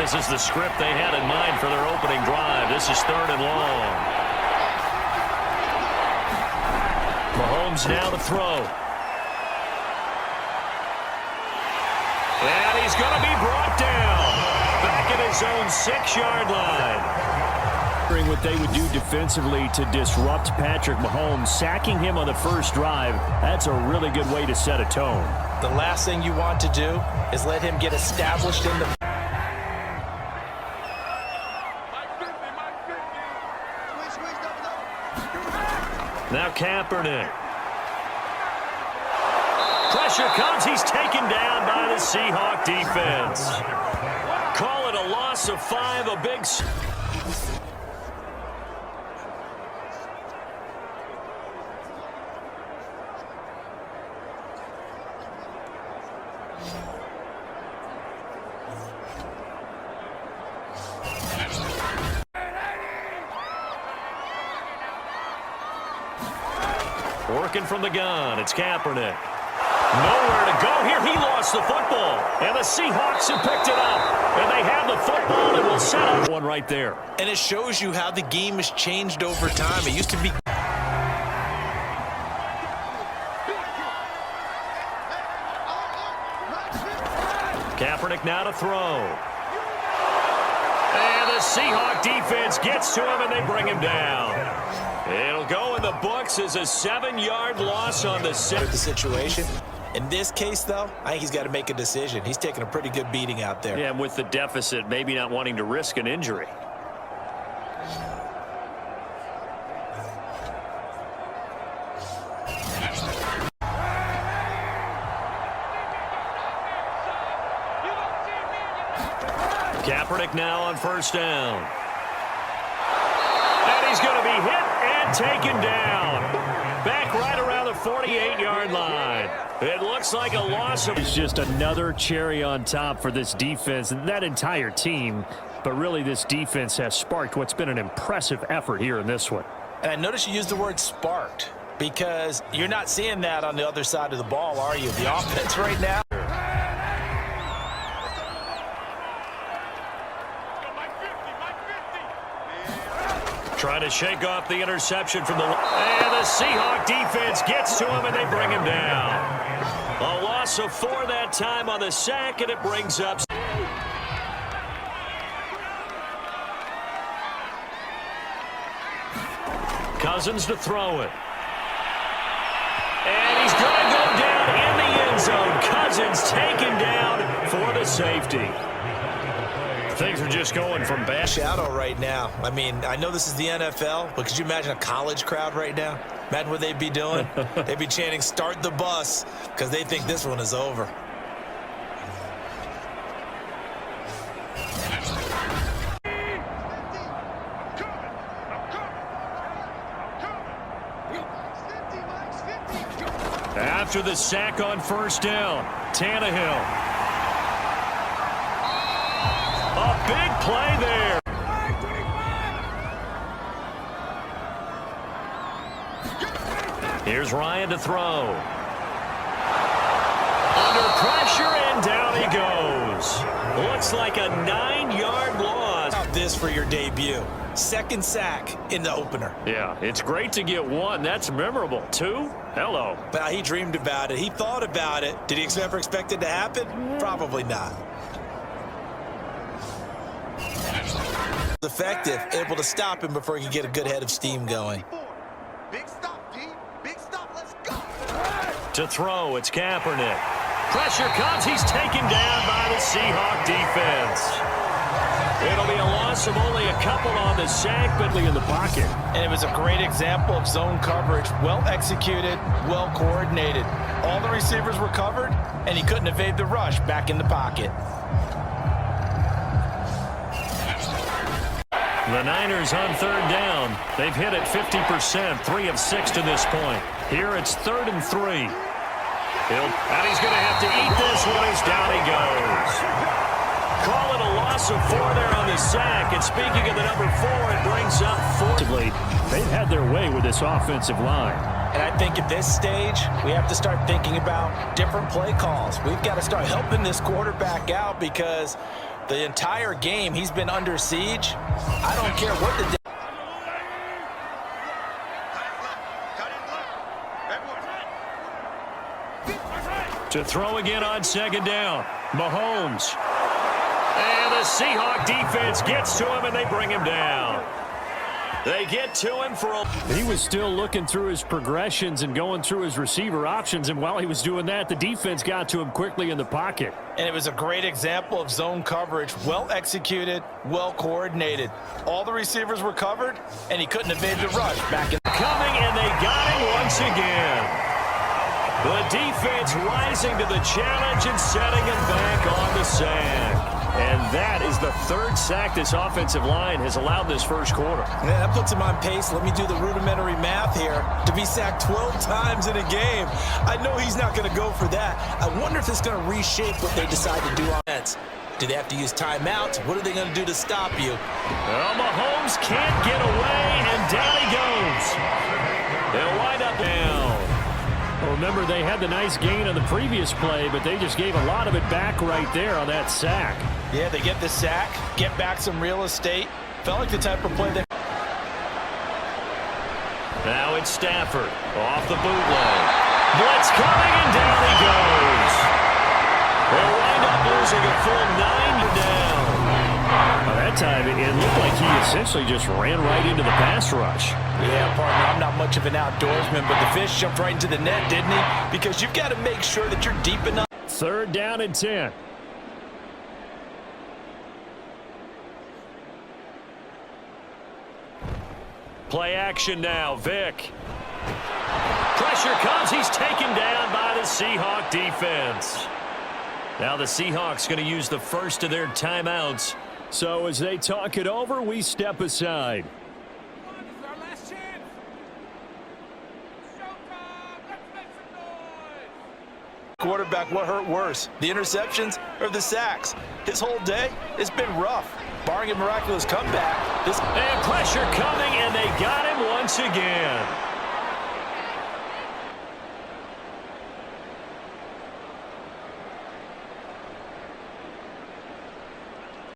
this is the script they had in mind for their opening drive. This is 3rd and long. Mahomes now to throw. And he's going to be brought down. Back at his own 6-yard line. What they would do defensively to disrupt Patrick Mahomes, sacking him on the first drive, that's a really good way to set a tone. The last thing you want to do is let him get established in the... Now Kaepernick. Pressure comes. He's taken down by the Seahawk defense. Call it a loss of 5, a big... Working from the gun, it's Kaepernick. Nowhere to go here. He lost the football. And the Seahawks have picked it up. And they have the football and will set up one right there. And it shows you how the game has changed over time. It used to be... Kaepernick now to throw. And the Seahawk defense gets to him and they bring him down. It'll go in the books as a 7-yard loss on the situation. In this case, though, I think he's got to make a decision. He's taking a pretty good beating out there. Yeah, and with the deficit, maybe not wanting to risk an injury. Kaepernick now on 1st down. And he's going to be hit and taken down. Back right around the 48-yard line. It looks like a loss. It's just another cherry on top for this defense and that entire team. But really, this defense has sparked what's been an impressive effort here in this one. And I noticed you used the word sparked because you're not seeing that on the other side of the ball, are you? The offense right now. Trying to shake off the interception from the... And the Seahawk defense gets to him and they bring him down. A loss of 4 that time on the sack, and it brings up... Cousins to throw it. And he's going to go down in the end zone. Cousins taken down for the safety. Things are just going from bad. Shadow right now. I mean, I know this is the NFL, but could you imagine a college crowd right now? Imagine what they'd be doing. They'd be chanting, "Start the bus," because they think this one is over. After the sack on 1st down, Tannehill. A big play there. Here's Ryan to throw. Under pressure, and down he goes. Looks like a 9-yard loss. This for your debut. 2nd sack in the opener. Yeah, it's great to get 1. That's memorable. 2? Hello. But he dreamed about it. He thought about it. Did he ever expect it to happen? Probably not. Effective, able to stop him before he can get a good head of steam going. Big stop, D. Big stop. Let's go. To throw, it's Kaepernick. Pressure comes. He's taken down by the Seahawk defense. It'll be a loss of only a couple on the sack, but in the pocket. And it was a great example of zone coverage. Well executed, well coordinated. All the receivers were covered, and he couldn't evade the rush back in the pocket. The Niners on 3rd down. They've hit it 50%, 3 of 6 to this point. Here it's 3rd and 3. And he's going to have to eat this one as down he goes. Call it a loss of 4 there on the sack. And speaking of the number 4, it brings up 4. They've had their way with this offensive line. And I think at this stage, we have to start thinking about different play calls. We've got to start helping this quarterback out because The entire game, he's been under siege. I don't care what the... To throw again on second down. Mahomes. And the Seahawk defense gets to him, and they bring him down. They get to him for a... He was still looking through his progressions and going through his receiver options, and while he was doing that, the defense got to him quickly in the pocket. And it was a great example of zone coverage. Well executed, well coordinated. All the receivers were covered, and he couldn't evade the rush. Back in coming, and they got him once again. The defense rising to the challenge and setting him back on the sack. And that is the third sack this offensive line has allowed this first quarter. Man, that puts him on pace. Let me do the rudimentary math here. To be sacked 12 times in a game, I know he's not going to go for that. I wonder if it's going to reshape what they decide to do on offense. Do they have to use timeouts? What are they going to do to stop you? Well, Mahomes can't get away, and down he goes. They'll wind up down. Well, remember, they had the nice gain on the previous play, but they just gave a lot of it back right there on that sack. Yeah, they get the sack, get back some real estate. Felt like the type of play that... Now it's Stafford off the bootleg. Blitz coming, and down he goes. They'll wind up losing a full 9 down. Well, that time, it looked like he essentially just ran right into the pass rush. Yeah, partner, I'm not much of an outdoorsman, but the fish jumped right into the net, didn't he? Because you've got to make sure that you're deep enough. 3rd down and 10. Play action now, Vic. Pressure comes. He's taken down by the Seahawk defense. Now the Seahawks going to use the first of their timeouts. So as they talk it over, we step aside. Quarterback, what hurt worse, the interceptions or the sacks? His whole day, it's been rough. Barring a miraculous comeback, And pressure coming, and they got him once again.